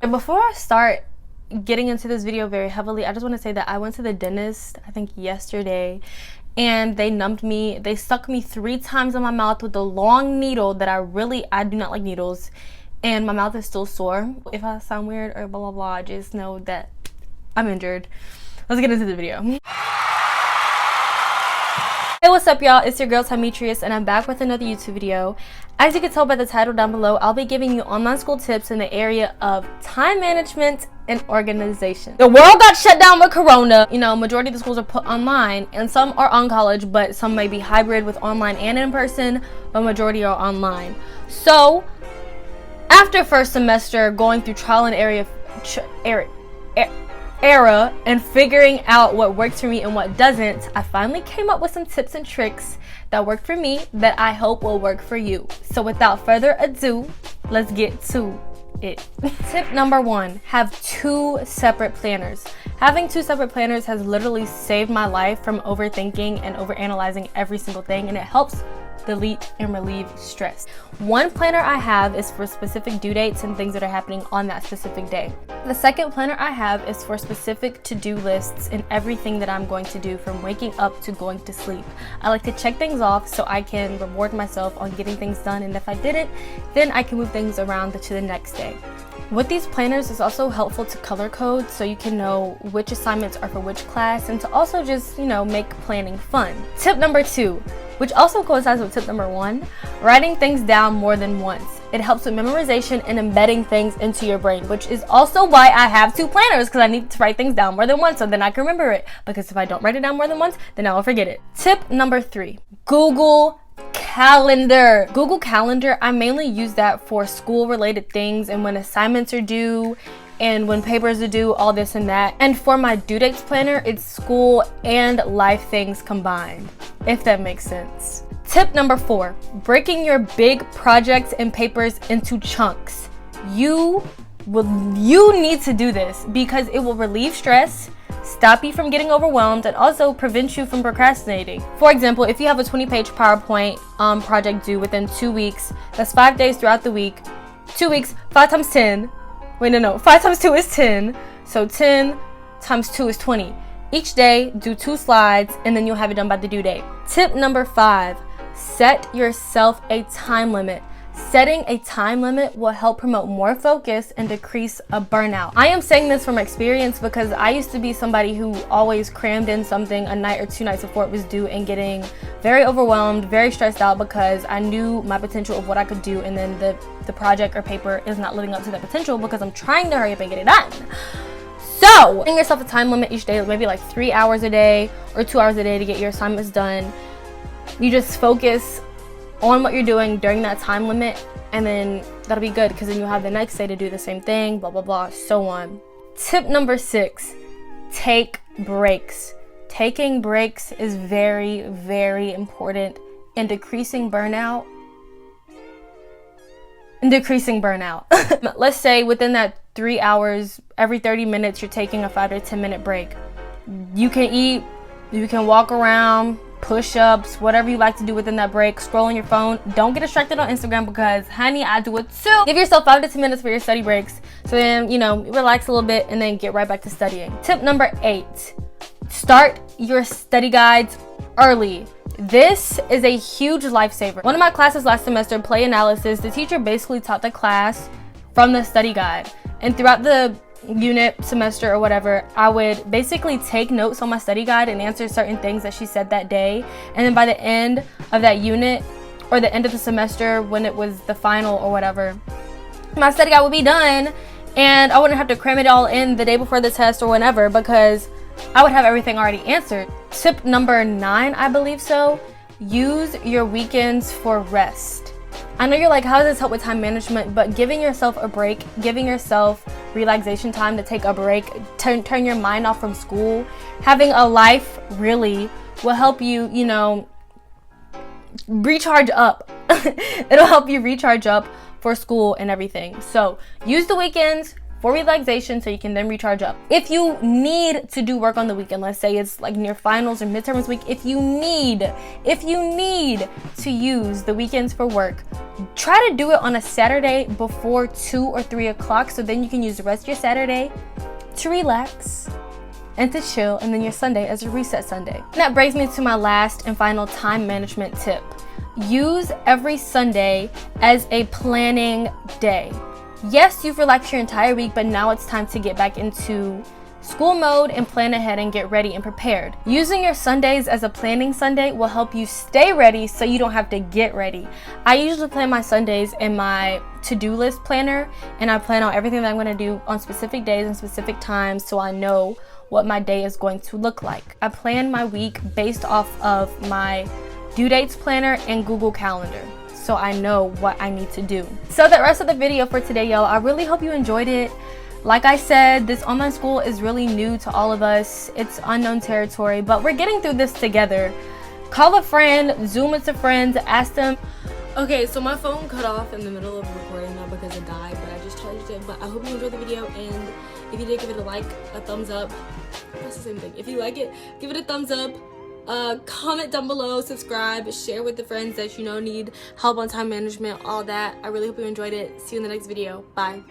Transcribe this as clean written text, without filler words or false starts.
And before I start getting into this video very heavily, I just want to say that I went to the dentist, I think yesterday, and they numbed me. They stuck me 3 times in my mouth with a long needle that I do not like needles, and my mouth is still sore. If I sound weird or blah blah blah, just know that I'm injured. Let's get into the video. Hey, what's up y'all? It's your girl Tymetrias, and I'm back with another YouTube video. As you can tell by the title down below, I'll be giving you online school tips in the area of time management and organization. The world got shut down with Corona. You know, majority of the schools are put online, and some are on college, but some may be hybrid with online and in person, but majority are online. So after first semester going through trial and error and figuring out what works for me and what doesn't, I finally came up with some tips and tricks that work for me that I hope will work for you. So without further ado, let's get to it. Tip number 1, have 2 separate planners. Having 2 separate planners has literally saved my life from overthinking and overanalyzing every single thing, and it helps delete and relieve stress. One planner I have is for specific due dates and things that are happening on that specific day. The second planner I have is for specific to-do lists and everything that I'm going to do from waking up to going to sleep. I like to check things off so I can reward myself on getting things done, and if I didn't, then I can move things around to the next day. With these planners, it's also helpful to color code so you can know which assignments are for which class, and to also just, make planning fun. Tip number 2, which also coincides with tip number 1, writing things down more than once. It helps with memorization and embedding things into your brain, which is also why I have 2 planners, because I need to write things down more than once so then I can remember it. Because if I don't write it down more than once, then I will forget it. Tip number 3, Google Calendar. Google Calendar, I mainly use that for school related things and when assignments are due and when papers are due, all this and that. And for my due dates planner, it's school and life things combined, if that makes sense. Tip number 4, breaking your big projects and papers into chunks. You need to do this because it will relieve stress, stop you from getting overwhelmed, and also prevent you from procrastinating. For example, if you have a 20-page PowerPoint project due within 2 weeks, that's 5 days throughout the week. 2 weeks, 5 times 10. Wait, no, 5 times 2 is 10. So 10 times 2 is 20. Each day, do 2 slides, and then you'll have it done by the due date. Tip number 5, set yourself a time limit. Setting a time limit will help promote more focus and decrease a burnout. I am saying this from experience because I used to be somebody who always crammed in something a night or 2 nights before it was due and getting very overwhelmed, very stressed out because I knew my potential of what I could do, and then the project or paper is not living up to that potential because I'm trying to hurry up and get it done. So, setting yourself a time limit each day, maybe like 3 hours a day or 2 hours a day to get your assignments done. You just focus on what you're doing during that time limit, and then that'll be good because then you'll have the next day to do the same thing, blah blah blah, so on. Tip number 6, take breaks. Taking breaks is very, very important in decreasing burnout. Let's say within that 3 hours, every 30 minutes you're taking a 5 to 10 minute break. You can eat, you can walk around, push-ups, whatever you like to do within that break. Scroll on your phone. Don't get distracted on Instagram because, honey, I do it too. Give yourself 5 to 10 minutes for your study breaks. So then, relax a little bit and then get right back to studying. Tip number 8, start your study guides early. This is a huge lifesaver. One of my classes last semester, play analysis, the teacher basically taught the class from the study guide. And throughout the unit, semester, or whatever, I would basically take notes on my study guide and answer certain things that she said that day. And then by the end of that unit or the end of the semester, when it was the final or whatever, my study guide would be done and I wouldn't have to cram it all in the day before the test or whenever because I would have everything already answered. Tip number 9, I believe so, use your weekends for rest. I know you're like, how does this help with time management? But giving yourself a break, giving yourself relaxation time to take a break, turn your mind off from school, having a life really will help you, recharge up. It'll help you recharge up for school and everything. So use the weekends for relaxation so you can then recharge up. If you need to do work on the weekend, let's say it's like near finals or midterms week, if you need to use the weekends for work, try to do it on a Saturday before 2 or 3 o'clock, so then you can use the rest of your Saturday to relax and to chill, and then your Sunday as a reset Sunday. And that brings me to my last and final time management tip. Use every Sunday as a planning day. Yes, you've relaxed your entire week, but now it's time to get back into school mode and plan ahead and get ready and prepared. Using your Sundays as a planning Sunday will help you stay ready so you don't have to get ready. I usually plan my Sundays in my to-do list planner, and I plan out everything that I'm going to do on specific days and specific times so I know what my day is going to look like. I plan my week based off of my due dates planner and Google Calendar, so I know what I need to do. So the rest of the video for today, y'all, I really hope you enjoyed it. Like I said, this online school is really new to all of us. It's unknown territory, but we're getting through this together. Call a friend, Zoom with some friends, ask them. Okay, so my phone cut off in the middle of recording, not because it died, but I just charged it. But I hope you enjoyed the video, and if you did, give it a like, a thumbs up. That's the same thing. If you like it, give it a thumbs up. Comment down below, subscribe, share with the friends that you know need help on time management, all that. I really hope you enjoyed it. See you in the next video. Bye.